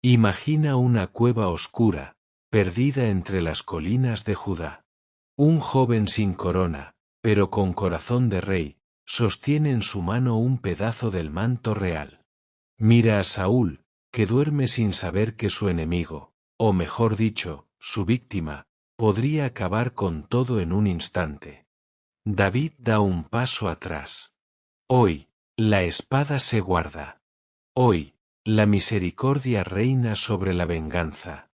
Imagina una cueva oscura, perdida entre las colinas de Judá. Un joven sin corona, pero con corazón de rey, sostiene en su mano un pedazo del manto real. Mira a Saúl, que duerme sin saber que su enemigo, o mejor dicho, su víctima, podría acabar con todo en un instante. David da un paso atrás. Hoy, la espada se guarda. Hoy, la misericordia reina sobre la venganza.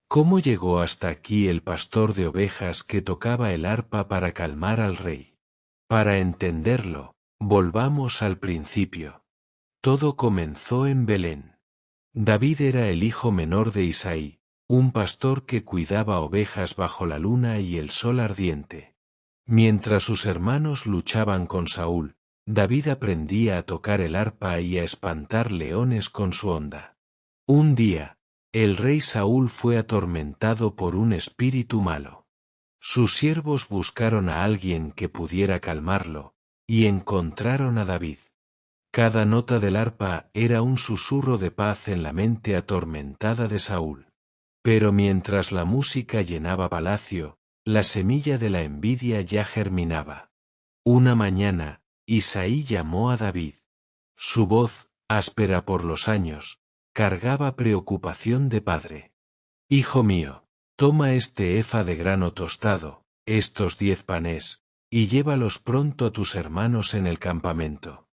¿Cómo llegó hasta aquí el pastor de ovejas que tocaba el arpa para calmar al rey? Para entenderlo, volvamos al principio. Todo comenzó en Belén. David era el hijo menor de Isaí, un pastor que cuidaba ovejas bajo la luna y el sol ardiente. Mientras sus hermanos luchaban con Saúl, David aprendía a tocar el arpa y a espantar leones con su onda. Un día, el rey Saúl fue atormentado por un espíritu malo. Sus siervos buscaron a alguien que pudiera calmarlo, y encontraron a David. Cada nota del arpa era un susurro de paz en la mente atormentada de Saúl. Pero mientras la música llenaba palacio, la semilla de la envidia ya germinaba. Una mañana, Isaí llamó a David. Su voz, áspera por los años, cargaba preocupación de padre. Hijo mío, toma este efa de grano tostado, estos 10 panes, y llévalos pronto a tus hermanos en el campamento.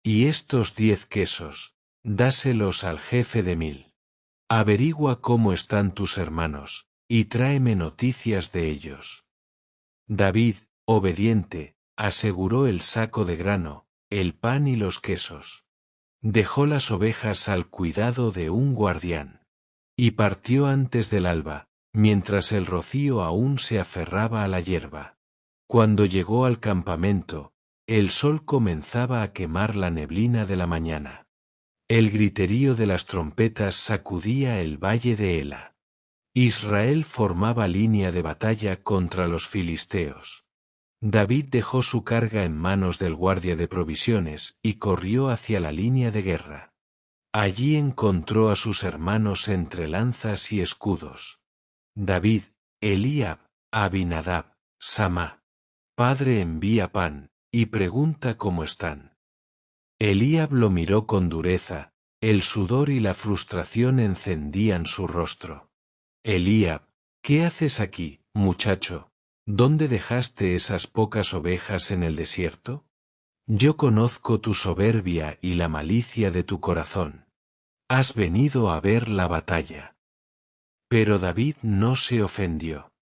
Y estos 10 quesos, dáselos al jefe de 1000. Averigua cómo están tus hermanos, y tráeme noticias de ellos. David, obediente, aseguró el saco de grano, el pan y los quesos. Dejó las ovejas al cuidado de un guardián. Y partió antes del alba, mientras el rocío aún se aferraba a la hierba. Cuando llegó al campamento, el sol comenzaba a quemar la neblina de la mañana. El griterío de las trompetas sacudía el valle de Ela. Israel formaba línea de batalla contra los filisteos. David dejó su carga en manos del guardia de provisiones y corrió hacia la línea de guerra. Allí encontró a sus hermanos entre lanzas y escudos. David, Eliab, Abinadab, Samá. Padre envía pan, y pregunta cómo están. Eliab lo miró con dureza, el sudor y la frustración encendían su rostro. Eliab, ¿qué haces aquí, muchacho? ¿Dónde dejaste esas pocas ovejas en el desierto? Yo conozco tu soberbia y la malicia de tu corazón. Has venido a ver la batalla. Pero David no se ofendió.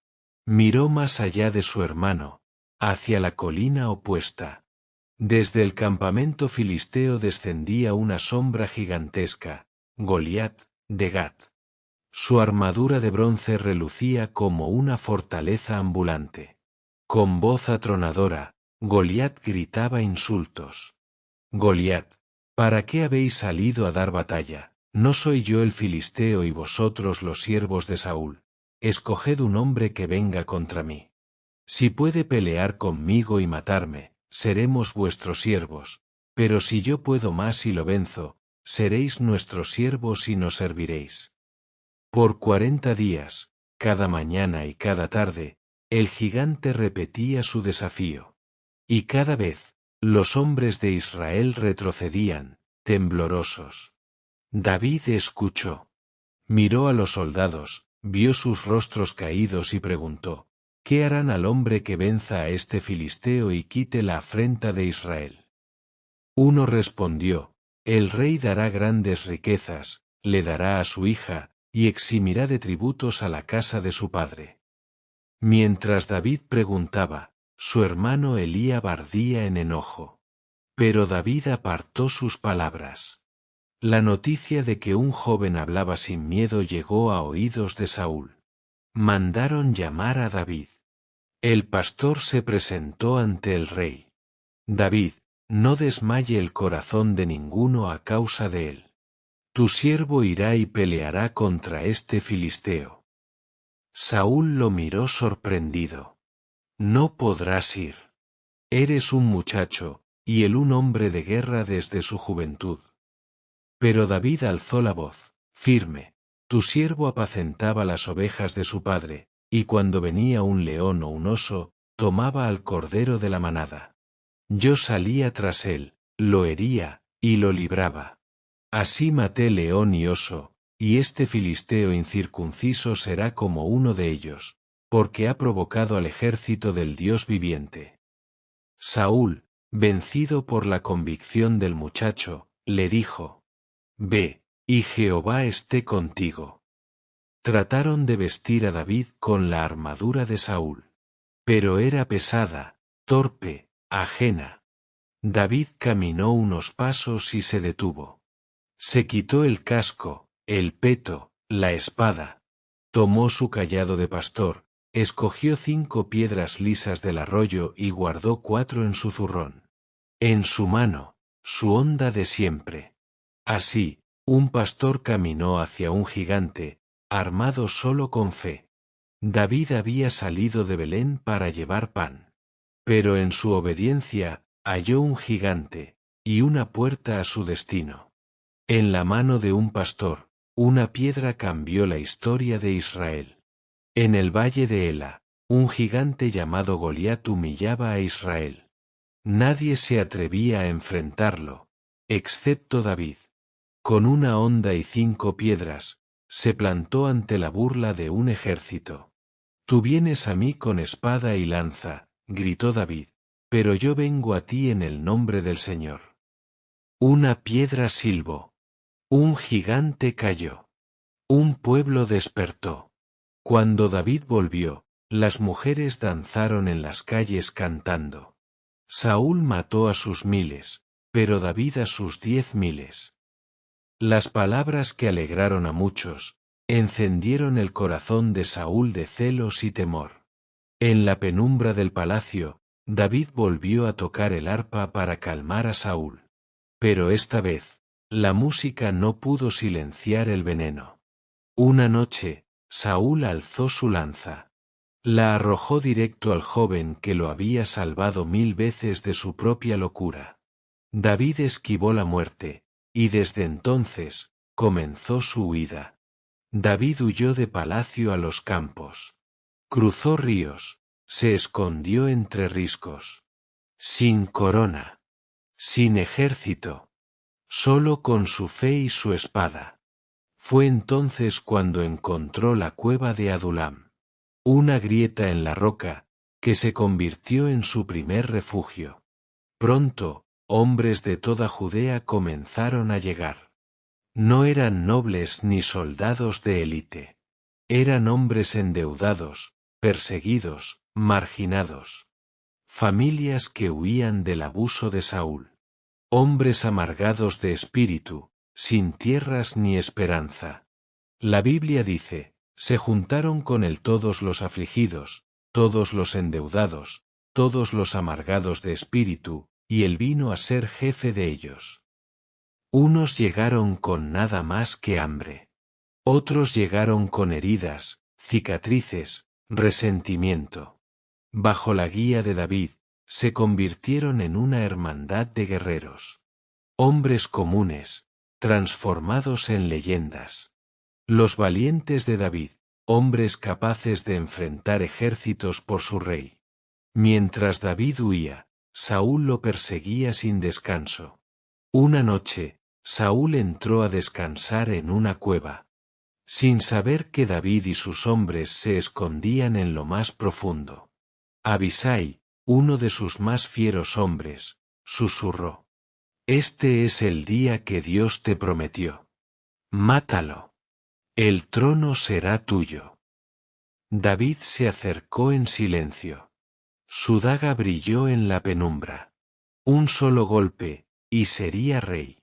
Miró más allá de su hermano, hacia la colina opuesta. Desde el campamento filisteo descendía una sombra gigantesca, Goliat, de Gat. Su armadura de bronce relucía como una fortaleza ambulante. Con voz atronadora, Goliat gritaba insultos. Goliat, ¿para qué habéis salido a dar batalla? ¿No soy yo el filisteo y vosotros los siervos de Saúl? Escoged un hombre que venga contra mí. Si puede pelear conmigo y matarme, seremos vuestros siervos, pero si yo puedo más y lo venzo, seréis nuestros siervos y nos serviréis. Por 40 días, cada mañana y cada tarde, el gigante repetía su desafío. Y cada vez, los hombres de Israel retrocedían, temblorosos. David escuchó. Miró a los soldados, vio sus rostros caídos y preguntó, ¿qué harán al hombre que venza a este filisteo y quite la afrenta de Israel? Uno respondió, el rey dará grandes riquezas, le dará a su hija, y eximirá de tributos a la casa de su padre. Mientras David preguntaba, su hermano Eliab ardía en enojo. Pero David apartó sus palabras. La noticia de que un joven hablaba sin miedo llegó a oídos de Saúl. Mandaron llamar a David. El pastor se presentó ante el rey. David, no desmaye el corazón de ninguno a causa de él. Tu siervo irá y peleará contra este filisteo. Saúl lo miró sorprendido. No podrás ir. Eres un muchacho, y él un hombre de guerra desde su juventud. Pero David alzó la voz, firme. Tu siervo apacentaba las ovejas de su padre, y cuando venía un león o un oso, tomaba al cordero de la manada. Yo salía tras él, lo hería, y lo libraba. Así maté león y oso, y este filisteo incircunciso será como uno de ellos, porque ha provocado al ejército del Dios viviente. Saúl, vencido por la convicción del muchacho, le dijo: Ve, y Jehová esté contigo. Trataron de vestir a David con la armadura de Saúl. Pero era pesada, torpe, ajena. David caminó unos pasos y se detuvo. Se quitó el casco, el peto, la espada. Tomó su cayado de pastor, escogió 5 piedras lisas del arroyo y guardó 4 en su zurrón. En su mano, su honda de siempre. Así, un pastor caminó hacia un gigante, armado solo con fe. David había salido de Belén para llevar pan. Pero en su obediencia, halló un gigante, y una puerta a su destino. En la mano de un pastor, una piedra cambió la historia de Israel. En el valle de Ela, un gigante llamado Goliat humillaba a Israel. Nadie se atrevía a enfrentarlo, excepto David. Con una honda y 5 piedras, se plantó ante la burla de un ejército. Tú vienes a mí con espada y lanza, gritó David, pero yo vengo a ti en el nombre del Señor. Una piedra silbó. Un gigante cayó. Un pueblo despertó. Cuando David volvió, las mujeres danzaron en las calles cantando. Saúl mató a sus 1000, pero David a sus 10.000. Las palabras que alegraron a muchos, encendieron el corazón de Saúl de celos y temor. En la penumbra del palacio, David volvió a tocar el arpa para calmar a Saúl. Pero esta vez, la música no pudo silenciar el veneno. Una noche, Saúl alzó su lanza. La arrojó directo al joven que lo había salvado 1000 veces de su propia locura. David esquivó la muerte, y desde entonces, comenzó su huida. David huyó de palacio a los campos. Cruzó ríos, se escondió entre riscos. Sin corona. Sin ejército. Solo con su fe y su espada. Fue entonces cuando encontró la cueva de Adulam. Una grieta en la roca, que se convirtió en su primer refugio. Pronto, hombres de toda Judea comenzaron a llegar. No eran nobles ni soldados de élite. Eran hombres endeudados, perseguidos, marginados. Familias que huían del abuso de Saúl. Hombres amargados de espíritu, sin tierras ni esperanza. La Biblia dice: se juntaron con él todos los afligidos, todos los endeudados, todos los amargados de espíritu, y él vino a ser jefe de ellos. Unos llegaron con nada más que hambre. Otros llegaron con heridas, cicatrices, resentimiento. Bajo la guía de David, se convirtieron en una hermandad de guerreros. Hombres comunes, transformados en leyendas. Los valientes de David, hombres capaces de enfrentar ejércitos por su rey. Mientras David huía, Saúl lo perseguía sin descanso. Una noche, Saúl entró a descansar en una cueva. Sin saber que David y sus hombres se escondían en lo más profundo. Abisai, uno de sus más fieros hombres, susurró: Este es el día que Dios te prometió. Mátalo. El trono será tuyo. David se acercó en silencio. Su daga brilló en la penumbra. Un solo golpe, y sería rey.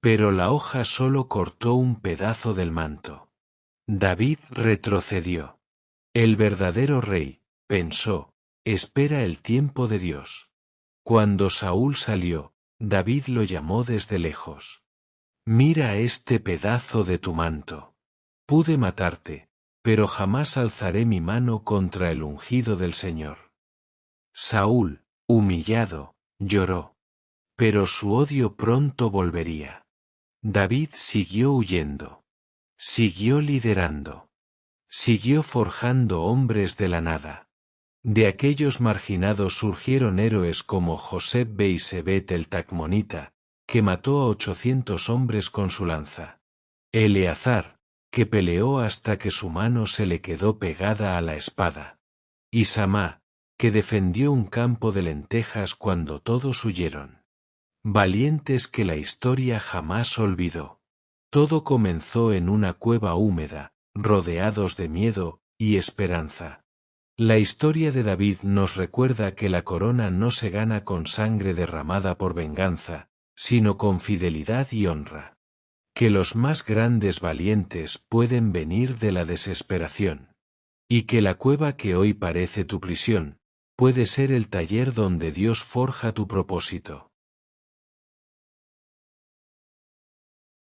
Pero la hoja solo cortó un pedazo del manto. David retrocedió. El verdadero rey, pensó, espera el tiempo de Dios. Cuando Saúl salió, David lo llamó desde lejos. Mira este pedazo de tu manto. Pude matarte, pero jamás alzaré mi mano contra el ungido del Señor. Saúl, humillado, lloró. Pero su odio pronto volvería. David siguió huyendo. Siguió liderando. Siguió forjando hombres de la nada. De aquellos marginados surgieron héroes como Josep Beisebet el Tacmonita, que mató a 800 hombres con su lanza. Eleazar, que peleó hasta que su mano se le quedó pegada a la espada. Y Samá, que defendió un campo de lentejas cuando todos huyeron. Valientes que la historia jamás olvidó. Todo comenzó en una cueva húmeda, rodeados de miedo y esperanza. La historia de David nos recuerda que la corona no se gana con sangre derramada por venganza, sino con fidelidad y honra. Que los más grandes valientes pueden venir de la desesperación. Y que la cueva que hoy parece tu prisión, puede ser el taller donde Dios forja tu propósito.